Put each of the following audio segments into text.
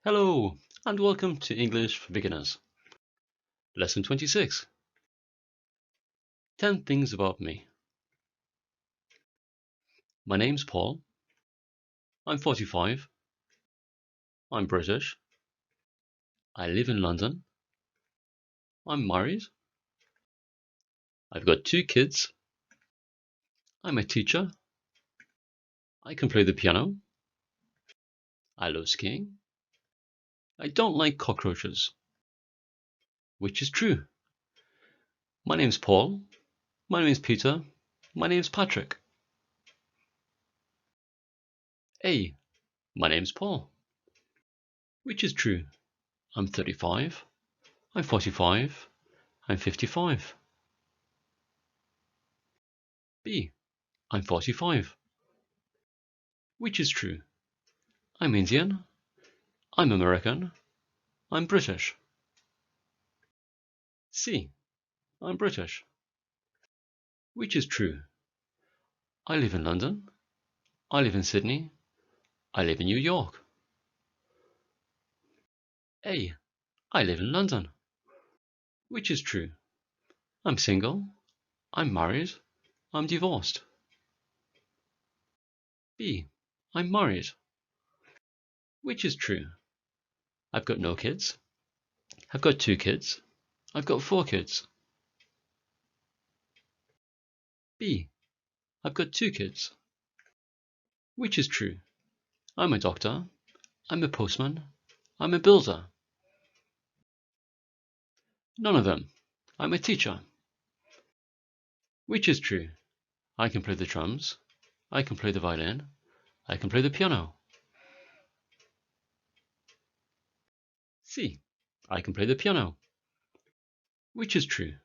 Hello, and welcome to English for Beginners. Lesson 26. 10 things about me. My name's Paul. I'm 45. I'm British. I live in London. I'm married. I've got 2 kids. I'm a teacher. I can play the piano. I love skiing. I don't like cockroaches. Which is true. My name's Paul. My name's Peter. My name's Patrick. A. My name's Paul. Which is true. I'm 35. I'm 45. I'm 55. B. I'm 45. Which is true. I'm Indian. I'm American. I'm British. C. I'm British. Which is true. I live in London. I live in Sydney. I live in New York. A. I live in London. Which is true. I'm single. I'm married. I'm divorced. B. I'm married. Which is true. I've got no kids. I've got 2 kids. I've got 4 kids. B. I've got 2 kids. Which is true. I'm a doctor. I'm a postman. I'm a builder. None of them. I'm a teacher. Which is true. I can play the drums. I can play the violin. I can play the piano. C. I can play the piano. Which is true.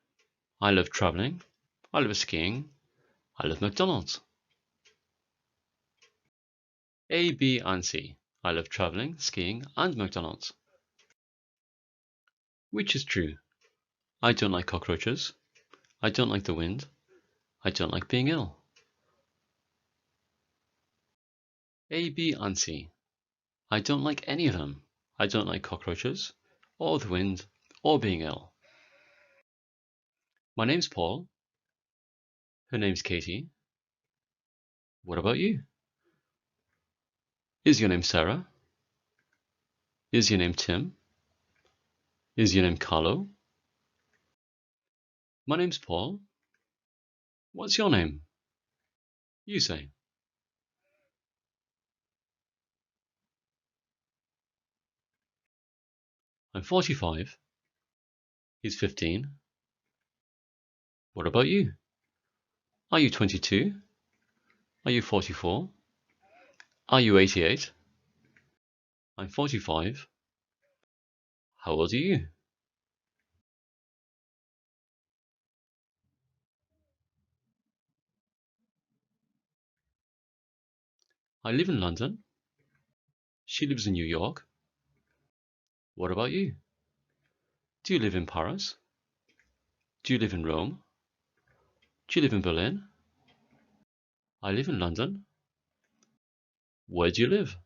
I love traveling. I love skiing. I love McDonald's. A, B, and C. I love traveling, skiing, and McDonald's. Which is true. I don't like cockroaches. I don't like the wind. I don't like being ill. A, B, and C. I don't like any of them. I don't like cockroaches, or the wind, or being ill. My name's Paul. Her name's Katie. What about you? Is your name Sarah? Is your name Tim? Is your name Carlo? My name's Paul. What's your name? You say. I'm 45. He's 15. What about you? Are you 22? Are you 44? Are you 88? I'm 45. How old are you? I live in London. She lives in New York. What about you? Do you live in Paris? Do you live in Rome? Do you live in Berlin? I live in London. Where do you live?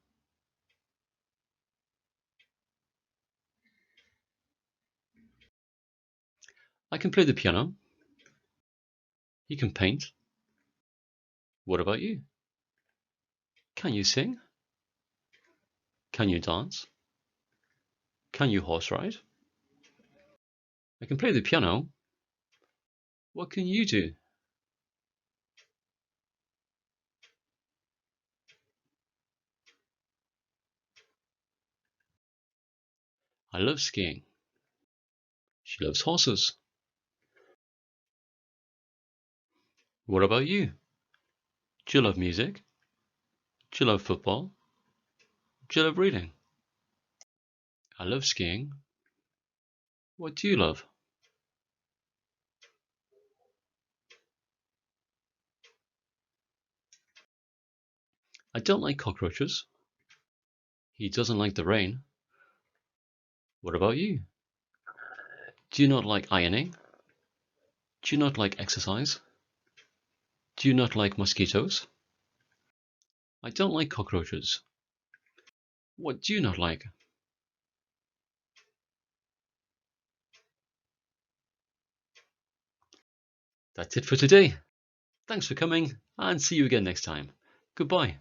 I can play the piano. He can paint. What about you? Can you sing? Can you dance? Can you horse ride? I can play the piano. What can you do? I love skiing. She loves horses. What about you? Do you love music? Do you love football? Do you love reading? I love skiing. What do you love? I don't like cockroaches. He doesn't like the rain. What about you? Do you not like ironing? Do you not like exercise? Do you not like mosquitoes? I don't like cockroaches. What do you not like? That's it for today. Thanks for coming, and see you again next time. Goodbye.